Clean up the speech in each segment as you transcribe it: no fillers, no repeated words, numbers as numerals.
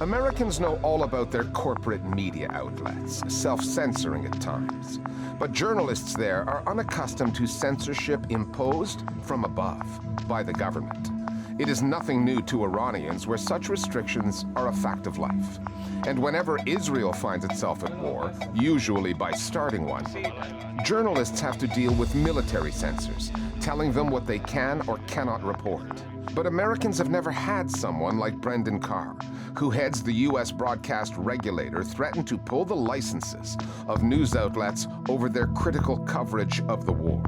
Americans know all about their corporate media outlets, self-censoring at times. But journalists there are unaccustomed to censorship imposed from above by the government. It is nothing new to Iranians where such restrictions are a fact of life. And whenever Israel finds itself at war, usually by starting one, journalists have to deal with military censors, telling them what they can or cannot report. But Americans have never had someone like Brendan Carr, who heads the U.S. broadcast regulator, threaten to pull the licenses of news outlets over their critical coverage of the war.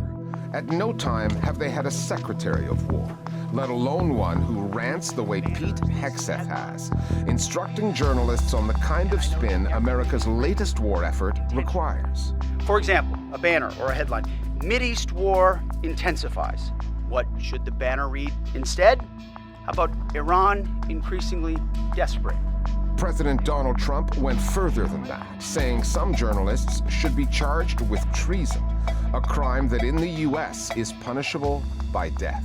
At no time have they had a secretary of war, let alone one who rants the way Pete Hegseth has, instructing journalists on the kind of spin America's latest war effort requires. For example, a banner or a headline, Mideast war intensifies. What should the banner read instead? How about Iran increasingly desperate? President Donald Trump went further than that, saying some journalists should be charged with treason, a crime that in the U.S. is punishable by death.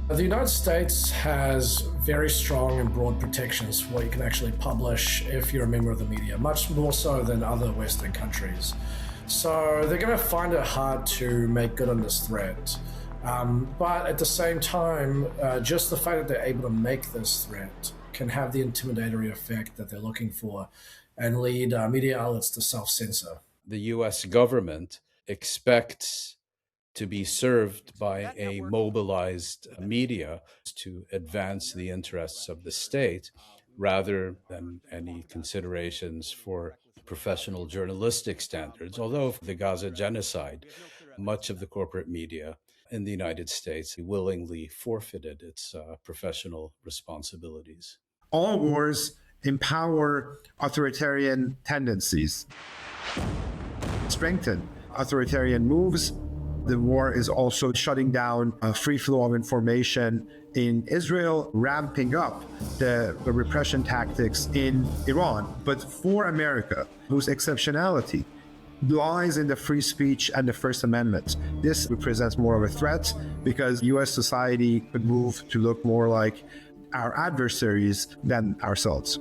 The United States has very strong and broad protections for what you can actually publish if you're a member of the media, much more so than other Western countries. So they're going to find it hard to make good on this threat. But at the same time, just the fact that they're able to make this threat can have the intimidatory effect that they're looking for and lead media outlets to self-censor. The U.S. government expects to be served by a mobilized media to advance the interests of the state rather than any considerations for professional journalistic standards. Although for the Gaza genocide, much of the corporate media in the United States willingly forfeited its professional responsibilities. All wars empower authoritarian tendencies, strengthen authoritarian moves. The war is also shutting down a free flow of information in Israel, ramping up the repression tactics in Iran. But for America, whose exceptionality lies in the free speech and the First Amendment, this represents more of a threat because U.S. society could move to look more like our adversaries than ourselves.